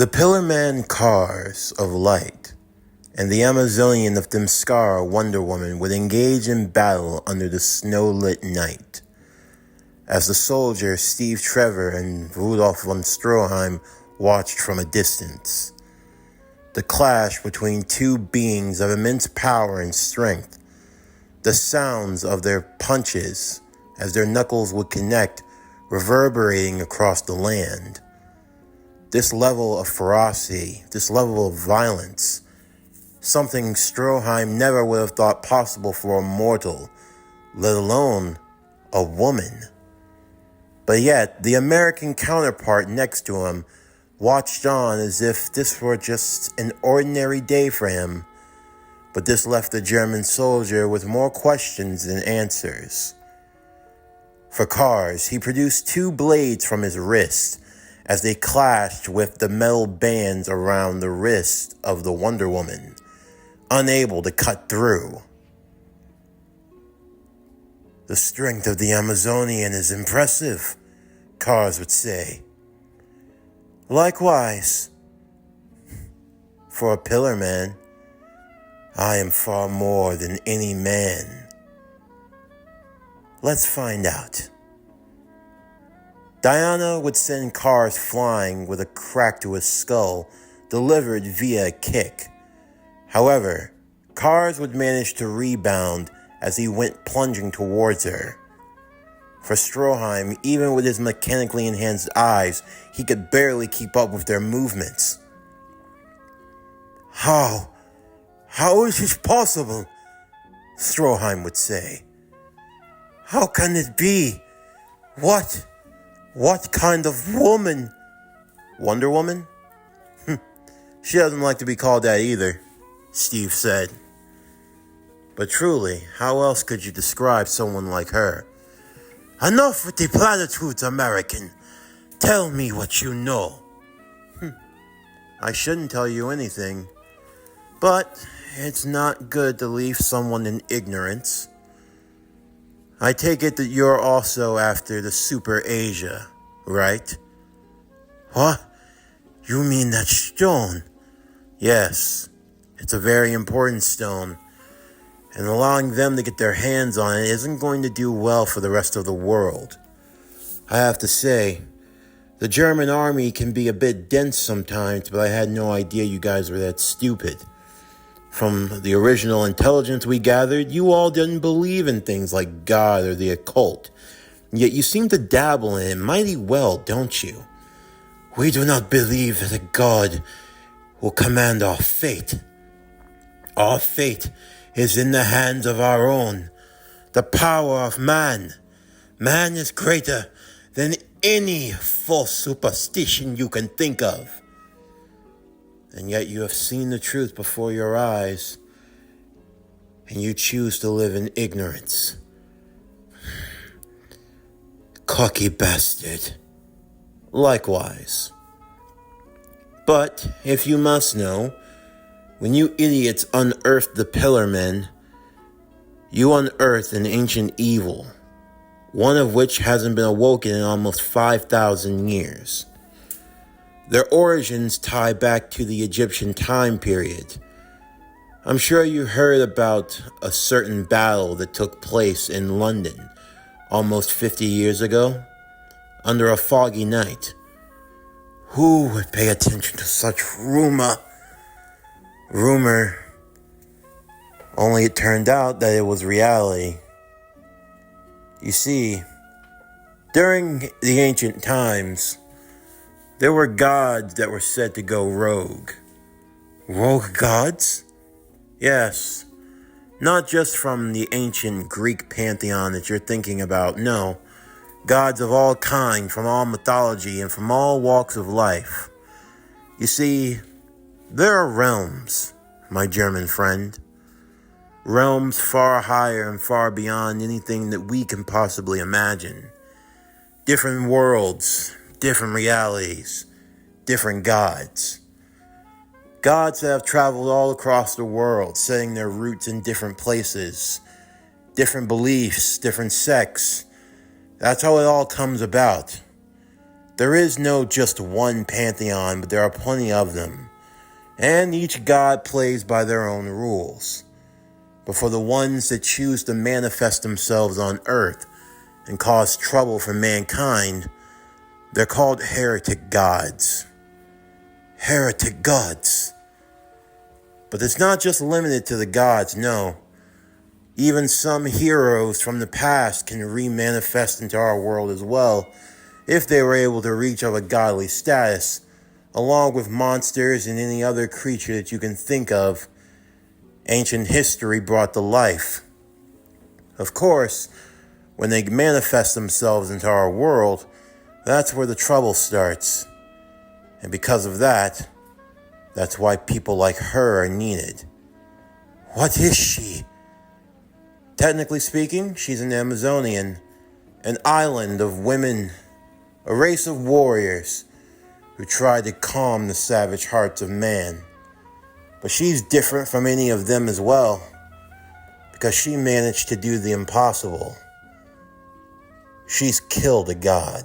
The Pillarman cars of light and the Amazonian of Themskara Wonder Woman would engage in battle under the snow-lit night. As the soldier Steve Trevor and Rudolf von Stroheim watched from a distance. The clash between two beings of immense power and strength. The sounds of their punches as their knuckles would connect, reverberating across the land. This level of ferocity, this level of violence, something Stroheim never would have thought possible for a mortal, let alone a woman. But yet, the American counterpart next to him watched on as if this were just an ordinary day for him, but this left the German soldier with more questions than answers. For Cars, he produced two blades from his wrist as they clashed with the metal bands around the wrist of the Wonder Woman, unable to cut through. The strength of the Amazonian is impressive, Cars would say. Likewise, for a pillar man, I am far more than any man. Let's find out. Diana would send Cars flying with a crack to his skull, delivered via a kick. However, Cars would manage to rebound as he went plunging towards her. For Stroheim, even with his mechanically enhanced eyes, he could barely keep up with their movements. How is this possible? Stroheim would say. How can it be? What kind of woman? Wonder Woman? She doesn't like to be called that either, Steve said. But truly, how else could you describe someone like her? Enough with the platitudes, American. Tell me what you know. I shouldn't tell you anything, but it's not good to leave someone in ignorance. I take it that you're also after the Super Asia, right? What? You mean that stone? Yes, it's a very important stone, and allowing them to get their hands on it isn't going to do well for the rest of the world. I have to say, the German army can be a bit dense sometimes, but I had no idea you guys were that stupid. From the original intelligence we gathered, you all didn't believe in things like God or the occult. Yet you seem to dabble in it mighty well, don't you? We do not believe that a God will command our fate. Our fate is in the hands of our own. The power of man. Man is greater than any false superstition you can think of. And yet you have seen the truth before your eyes, and you choose to live in ignorance. Cocky bastard. Likewise. But, if you must know, when you idiots unearthed the Pillar Men, you unearthed an ancient evil, one of which hasn't been awoken in almost 5,000 years. Their origins tie back to the Egyptian time period. I'm sure you heard about a certain battle that took place in London almost 50 years ago, under a foggy night. Who would pay attention to such rumor? Only it turned out that it was reality. You see, during the ancient times, there were gods that were said to go rogue. Rogue gods? Yes. Not just from the ancient Greek pantheon that you're thinking about, no. Gods of all kind, from all mythology, and from all walks of life. You see, there are realms, my German friend. Realms far higher and far beyond anything that we can possibly imagine. Different worlds, different realities, different gods. Gods that have traveled all across the world, setting their roots in different places, different beliefs, different sects. That's how it all comes about. There is no just one pantheon, but there are plenty of them, and each god plays by their own rules. But for the ones that choose to manifest themselves on earth and cause trouble for mankind, they're called heretic gods. Heretic gods. But it's not just limited to the gods, no. Even some heroes from the past can re-manifest into our world as well, if they were able to reach of a godly status, along with monsters and any other creature that you can think of ancient history brought to life. Of course, when they manifest themselves into our world, that's where the trouble starts. And because of that, that's why people like her are needed. What is she? Technically speaking, she's an Amazonian, an island of women, a race of warriors who try to calm the savage hearts of man. But she's different from any of them as well, because she managed to do the impossible. She's killed a god.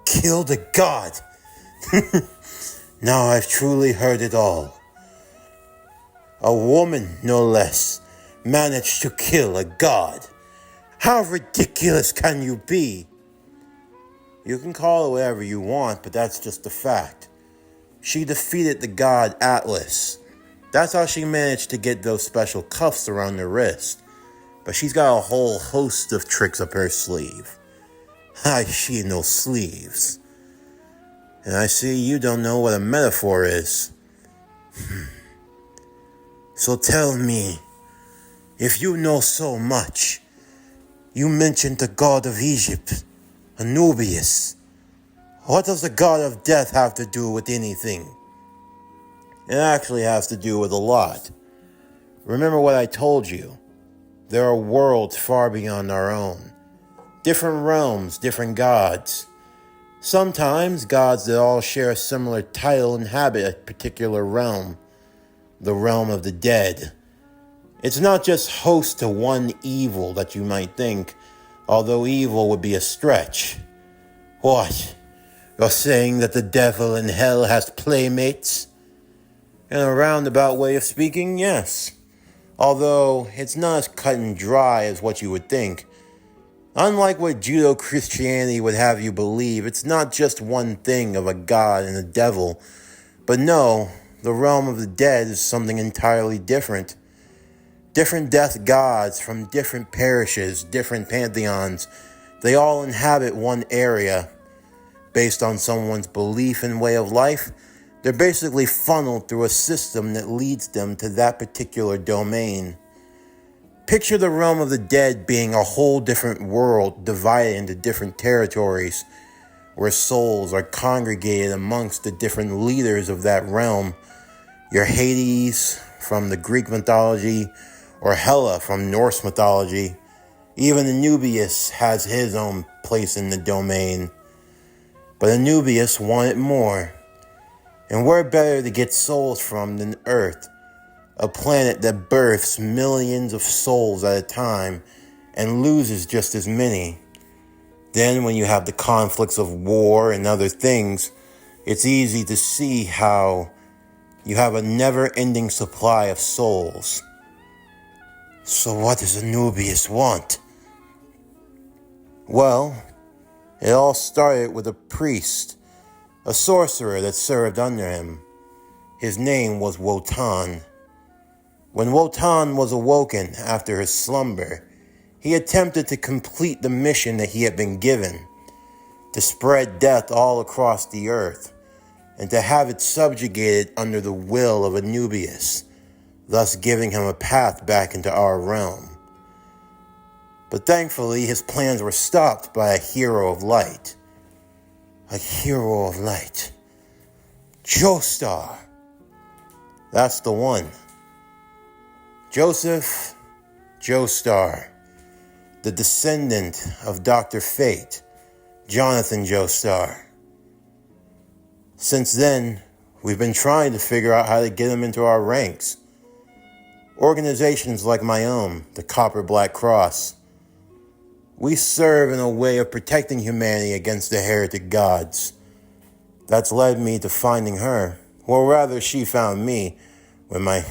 Killed a god! Now I've truly heard it all. A woman, no less, managed to kill a god. How ridiculous can you be? You can call it whatever you want, but that's just a fact. She defeated the god Atlas. That's how she managed to get those special cuffs around her wrist. But she's got a whole host of tricks up her sleeve. She no sleeves. And I see you don't know what a metaphor is. So tell me, if you know so much, you mentioned the god of Egypt, Anubis. What does the god of death have to do with anything? It actually has to do with a lot. Remember what I told you. There are worlds far beyond our own. Different realms, different gods. Sometimes gods that all share a similar title inhabit a particular realm. The realm of the dead. It's not just host to one evil that you might think, although evil would be a stretch. What? You're saying that the devil in hell has playmates? In a roundabout way of speaking, yes. Although it's not as cut and dry as what you would think. Unlike what Judeo-Christianity would have you believe, it's not just one thing of a god and a devil. But no, the realm of the dead is something entirely different. Different death gods from different parishes, different pantheons, they all inhabit one area. Based on someone's belief and way of life, they're basically funneled through a system that leads them to that particular domain. Picture the realm of the dead being a whole different world divided into different territories, where souls are congregated amongst the different leaders of that realm. Your Hades from the Greek mythology, or Hela from Norse mythology. Even Anubis has his own place in the domain. But Anubis wanted more. And where better to get souls from than Earth, a planet that births millions of souls at a time and loses just as many. Then when you have the conflicts of war and other things, it's easy to see how you have a never-ending supply of souls. So what does Anubis want? Well, it all started with a priest, a sorcerer that served under him. His name was Wotan. When Wotan was awoken after his slumber, he attempted to complete the mission that he had been given, to spread death all across the earth, and to have it subjugated under the will of Anubis, thus giving him a path back into our realm. But thankfully, his plans were stopped by a hero of light. A hero of light. Joestar. That's the one. Joseph Joestar, the descendant of Dr. Fate, Jonathan Joestar. Since then, we've been trying to figure out how to get him into our ranks. Organizations like my own, the Copper Black Cross, We serve in a way of protecting humanity against the heretic gods. That's led me to finding her. Or rather, she found me when my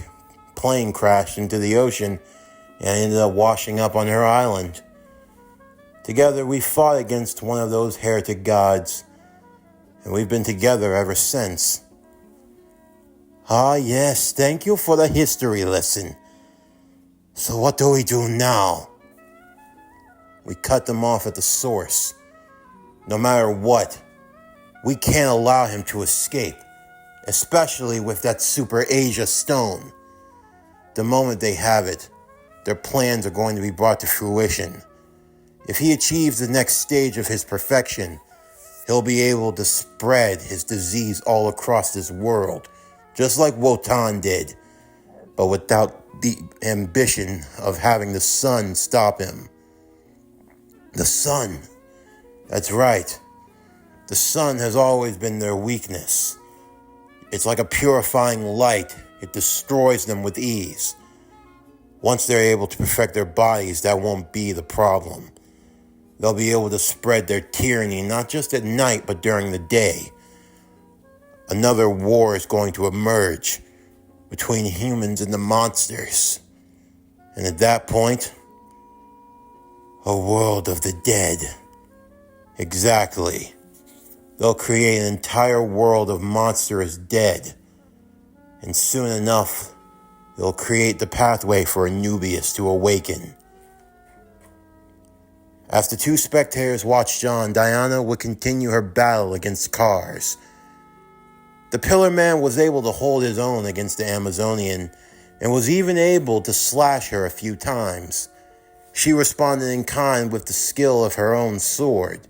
plane crashed into the ocean and I ended up washing up on her island. Together, we fought against one of those heretic gods, and we've been together ever since. Ah, yes, thank you for the history lesson. So what do we do now? We cut them off at the source. No matter what, we can't allow him to escape, especially with that Super Asia stone. The moment they have it, their plans are going to be brought to fruition. If he achieves the next stage of his perfection, he'll be able to spread his disease all across this world, just like Wotan did, but without the ambition of having the sun stop him. The sun. That's right. The sun has always been their weakness. It's like a purifying light. It destroys them with ease. Once they're able to perfect their bodies, that won't be the problem. They'll be able to spread their tyranny not just at night, but during the day. Another war is going to emerge between humans and the monsters. And at that point, a world of the dead. Exactly. They'll create an entire world of monstrous dead. And soon enough, they'll create the pathway for Anubius to awaken. As the two spectators watched on, Diana would continue her battle against Cars. The Pillar Man was able to hold his own against the Amazonian and was even able to slash her a few times. She responded in kind with the skill of her own sword.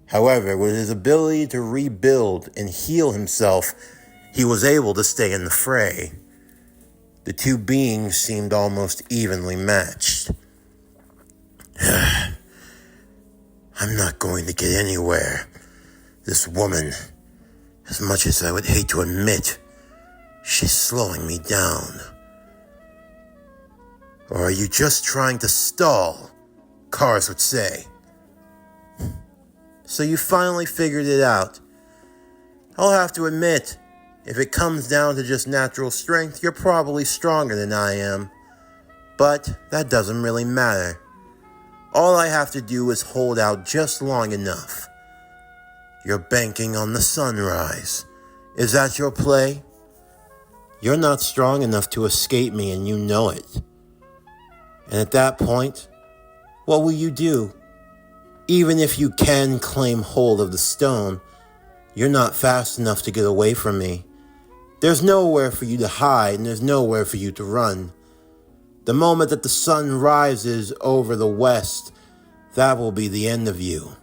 However, with his ability to rebuild and heal himself, he was able to stay in the fray. The two beings seemed almost evenly matched. I'm not going to get anywhere. This woman, as much as I would hate to admit, she's slowing me down. Or are you just trying to stall? Cars would say. So you finally figured it out. I'll have to admit, if it comes down to just natural strength, you're probably stronger than I am. But that doesn't really matter. All I have to do is hold out just long enough. You're banking on the sunrise. Is that your play? You're not strong enough to escape me, and you know it. And at that point, what will you do? Even if you can claim hold of the stone, you're not fast enough to get away from me. There's nowhere for you to hide, and there's nowhere for you to run. The moment that the sun rises over the west, that will be the end of you.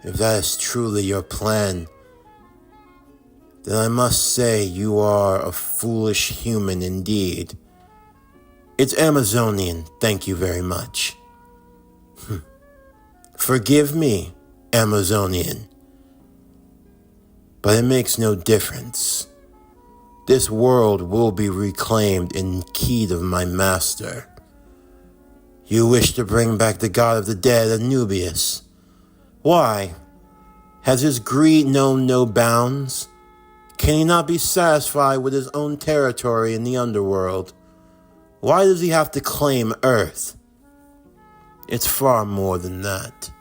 If that is truly your plan, then I must say you are a foolish human indeed. It's Amazonian, thank you very much. Forgive me, Amazonian. But it makes no difference. This world will be reclaimed in keep of my master. You wish to bring back the god of the dead, Anubius. Why? Has his greed known no bounds? Can he not be satisfied with his own territory in the underworld? Why does he have to claim Earth? It's far more than that.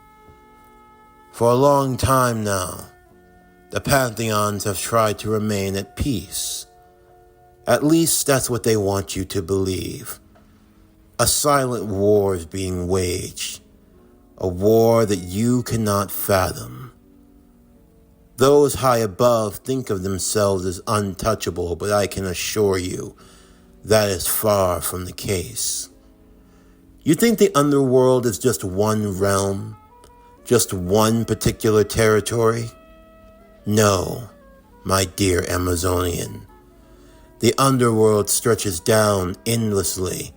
For a long time now, the Pantheons have tried to remain at peace. At least that's what they want you to believe. A silent war is being waged. A war that you cannot fathom. Those high above think of themselves as untouchable, but I can assure you that is far from the case. You think the underworld is just one realm? Just one particular territory? No, my dear Amazonian. The underworld stretches down endlessly,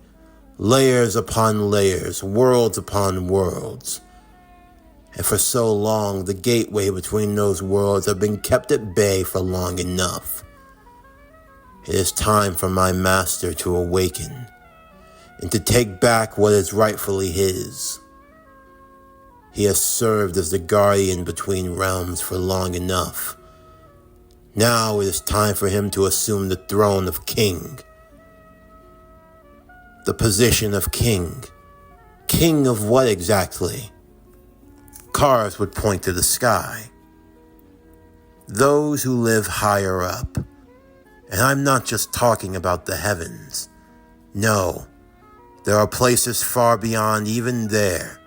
layers upon layers, worlds upon worlds. And for so long, the gateway between those worlds have been kept at bay for long enough. It is time for my master to awaken. and to take back what is rightfully his. He has served as the guardian between realms for long enough. Now it is time for him to assume the throne of king. The position of king. King of what exactly? Cars would point to the sky. Those who live higher up. And I'm not just talking about the heavens. No, there are places far beyond even there.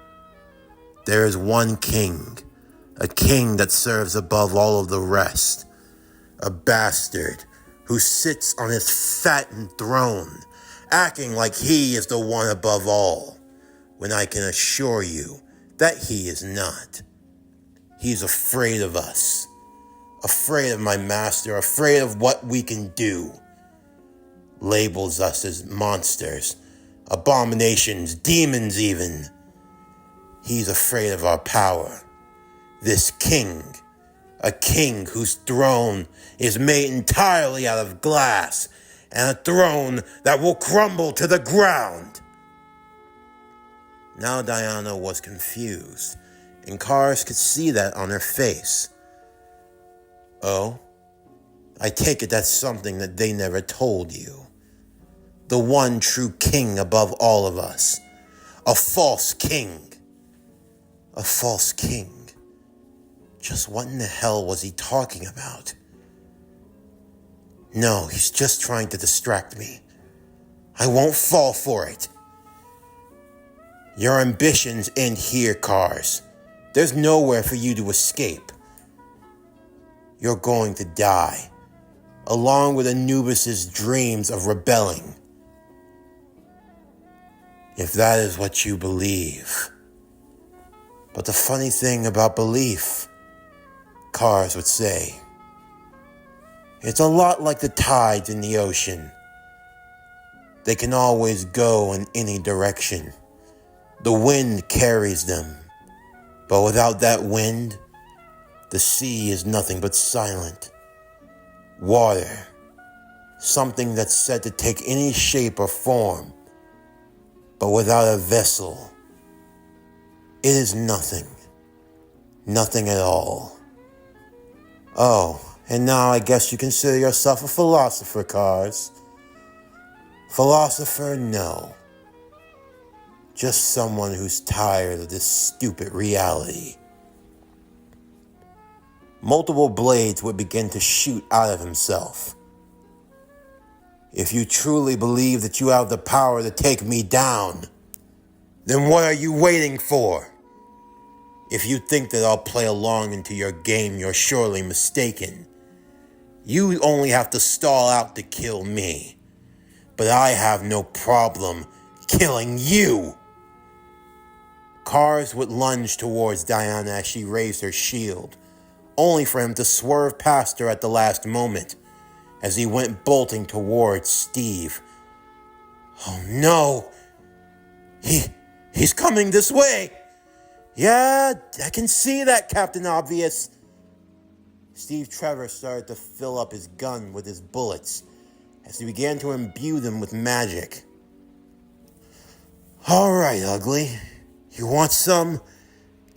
There is one king, a king that serves above all of the rest. A bastard who sits on his fattened throne, acting like he is the one above all, when I can assure you that he is not. He's afraid of us, afraid of my master, afraid of what we can do. Labels us as monsters, abominations, demons even. He's afraid of our power. This king, a king whose throne is made entirely out of glass, and a throne that will crumble to the ground. Now Diana was confused, and Cars could see that on her face. Oh, I take it that's something that they never told you. The one true king above all of us. A false king. A false king. Just what in the hell was he talking about? No, he's just trying to distract me. I won't fall for it. Your ambitions end here, Cars. There's nowhere for you to escape. You're going to die, along with Anubis's dreams of rebelling. If that is what you believe. But the funny thing about belief, Cars would say, it's a lot like the tides in the ocean. They can always go in any direction. The wind carries them. But without that wind, the sea is nothing but silent. Water, something that's said to take any shape or form, but without a vessel, it is nothing. Nothing at all. Oh, and now I guess you consider yourself a philosopher, Cars. Philosopher, no. Just someone who's tired of this stupid reality. Multiple blades would begin to shoot out of himself. If you truly believe that you have the power to take me down, then what are you waiting for? If you think that I'll play along into your game, you're surely mistaken. You only have to stall out to kill me. But I have no problem killing you. Cars would lunge towards Diana as she raised her shield, only for him to swerve past her at the last moment as he went bolting towards Steve. Oh no! He's coming this way! Yeah, I can see that, Captain Obvious. Steve Trevor started to fill up his gun with his bullets as he began to imbue them with magic. All right, ugly. You want some?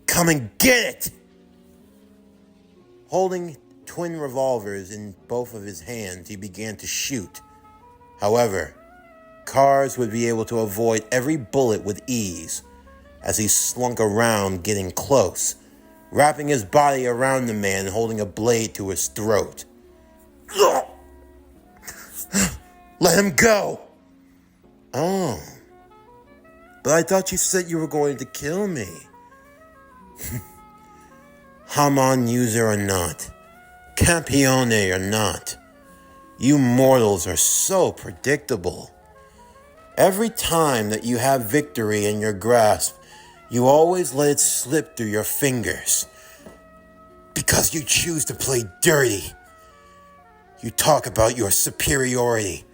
Come and get it! Holding twin revolvers in both of his hands, he began to shoot. However, Cars would be able to avoid every bullet with ease as he slunk around, getting close, wrapping his body around the man and holding a blade to his throat. Let him go! Oh. But I thought you said you were going to kill me. Hamon user or not, Campione or not, you mortals are so predictable. Every time that you have victory in your grasp, you always let it slip through your fingers. Because you choose to play dirty. You talk about your superiority.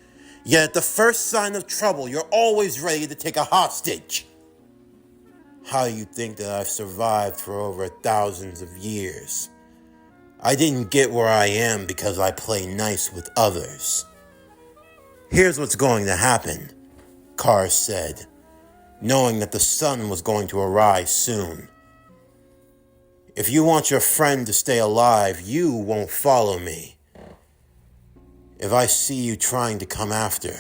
Yet at the first sign of trouble, you're always ready to take a hostage. How do you think that I've survived for over thousands of years? I didn't get where I am because I play nice with others. Here's what's going to happen. Cars said, knowing that the sun was going to arise soon. If you want your friend to stay alive, you won't follow me. If I see you trying to come after,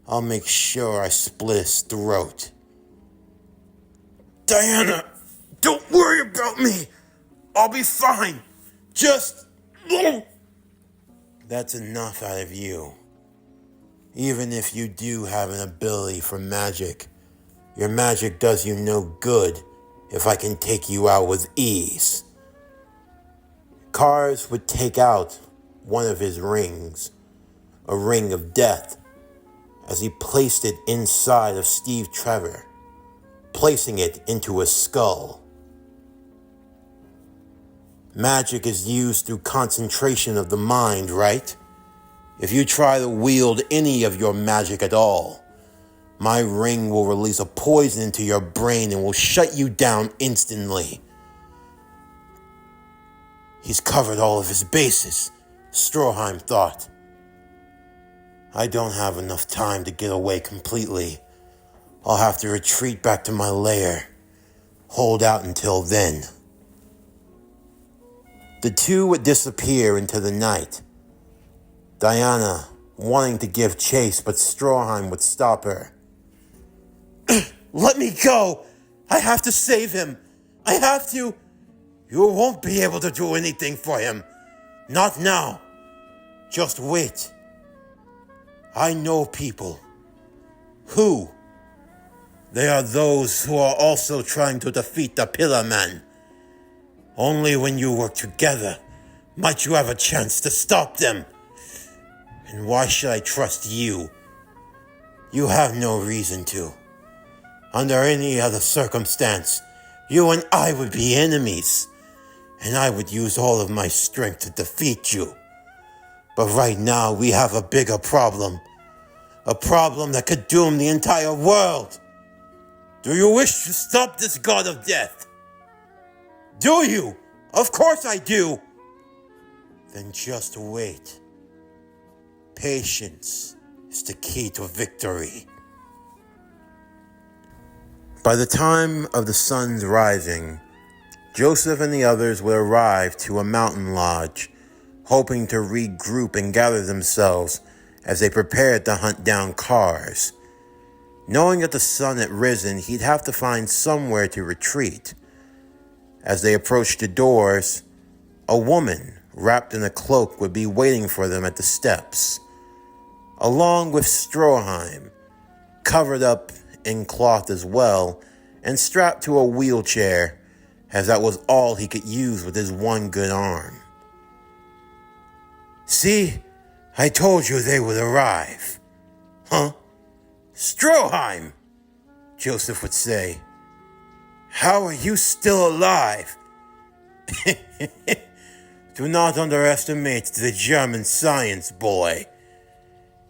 I'll make sure I split his throat. Diana, don't worry about me. I'll be fine. Just... That's enough out of you. Even if you do have an ability for magic, your magic does you no good if I can take you out with ease. Cars would take out one of his rings, a ring of death, as he placed it inside of Steve Trevor, placing it into his skull. Magic is used through concentration of the mind, right? If you try to wield any of your magic at all, my ring will release a poison into your brain and will shut you down instantly. He's covered all of his bases, Stroheim thought. I don't have enough time to get away completely. I'll have to retreat back to my lair. Hold out until then. The two would disappear into the night. Diana wanting to give chase, but Stroheim would stop her. Let me go! I have to save him! I have to! You won't be able to do anything for him. Not now. Just wait. I know people. Who? They are those who are also trying to defeat the Pillar Man. Only when you work together might you have a chance to stop them. And why should I trust you? You have no reason to. Under any other circumstance, you and I would be enemies, and I would use all of my strength to defeat you. But right now, we have a bigger problem. A problem that could doom the entire world. Do you wish to stop this god of death? Do you? Of course I do. Then just wait. Patience is the key to victory. By the time of the sun's rising, Joseph and the others would arrive to a mountain lodge, hoping to regroup and gather themselves as they prepared to hunt down Cars. Knowing that the sun had risen, he'd have to find somewhere to retreat. As they approached the doors, a woman wrapped in a cloak would be waiting for them at the steps, along with Stroheim, covered up in cloth as well, and strapped to a wheelchair, as that was all he could use with his one good arm. See, I told you they would arrive. Huh? Stroheim, Joseph would say. How are you still alive? Do not underestimate the German science, boy.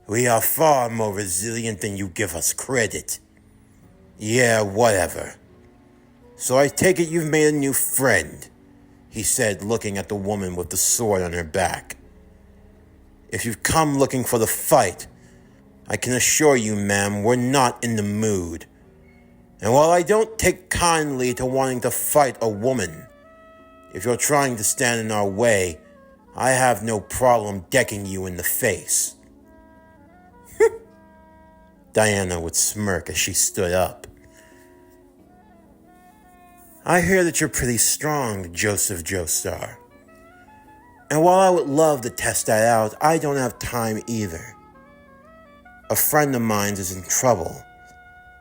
We are far more resilient than you give us credit. Yeah, whatever. So I take it you've made a new friend, he said, looking at the woman with the sword on her back. If you've come looking for the fight, I can assure you, ma'am, we're not in the mood. And while I don't take kindly to wanting to fight a woman, if you're trying to stand in our way, I have no problem decking you in the face. Diana would smirk as she stood up. I hear that you're pretty strong, Joseph Joestar. And while I would love to test that out, I don't have time either. A friend of mine is in trouble,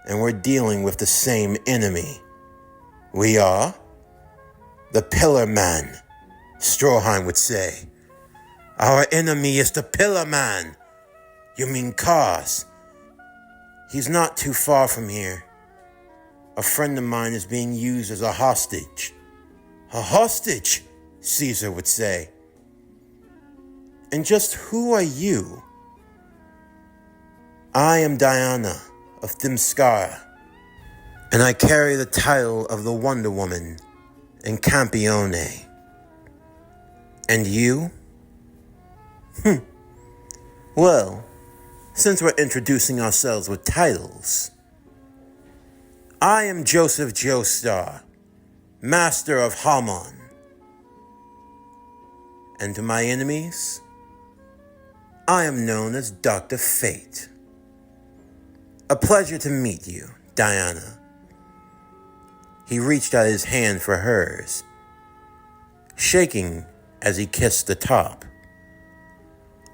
and we're dealing with the same enemy. We are? The Pillar Man, Stroheim would say. Our enemy is the Pillar Man. You mean Cars? He's not too far from here. A friend of mine is being used as a hostage. A hostage, Caesar would say. And just who are you? I am Diana of Themskara, and I carry the title of the Wonder Woman and Campione. And you? Well, since we're introducing ourselves with titles, I am Joseph Joestar, Master of Hamon. And to my enemies, I am known as Dr. Fate. A pleasure to meet you, Diana. He reached out his hand for hers, shaking as he kissed the top.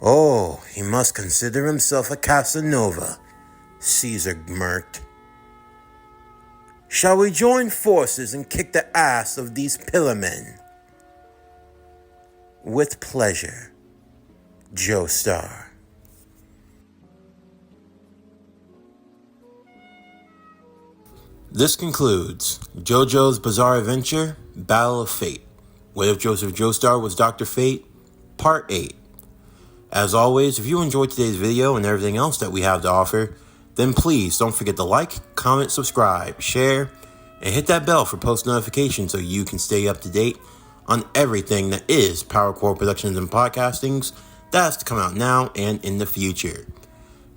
Oh, he must consider himself a Casanova, Caesar murked. Shall we join forces and kick the ass of these pillar men? With pleasure, Joestar. This concludes JoJo's Bizarre Adventure, Battle of Fate. What if Joseph Joestar was Dr. Fate? Part 8. As always, if you enjoyed today's video and everything else that we have to offer, then please don't forget to like, comment, subscribe, share, and hit that bell for post notifications so you can stay up to date on everything that is PowerCore Productions and Podcastings that has to come out now and in the future.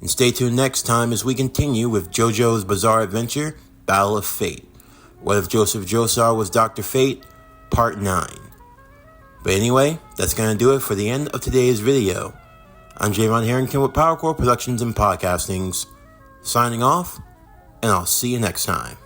And stay tuned next time as we continue with JoJo's Bizarre Adventure, Battle of Fate. What if Joseph Joestar was Dr. Fate? Part 9. But anyway, that's going to do it for the end of today's video. I'm Javon Harrington with PowerCore Productions and Podcastings, signing off, and I'll see you next time.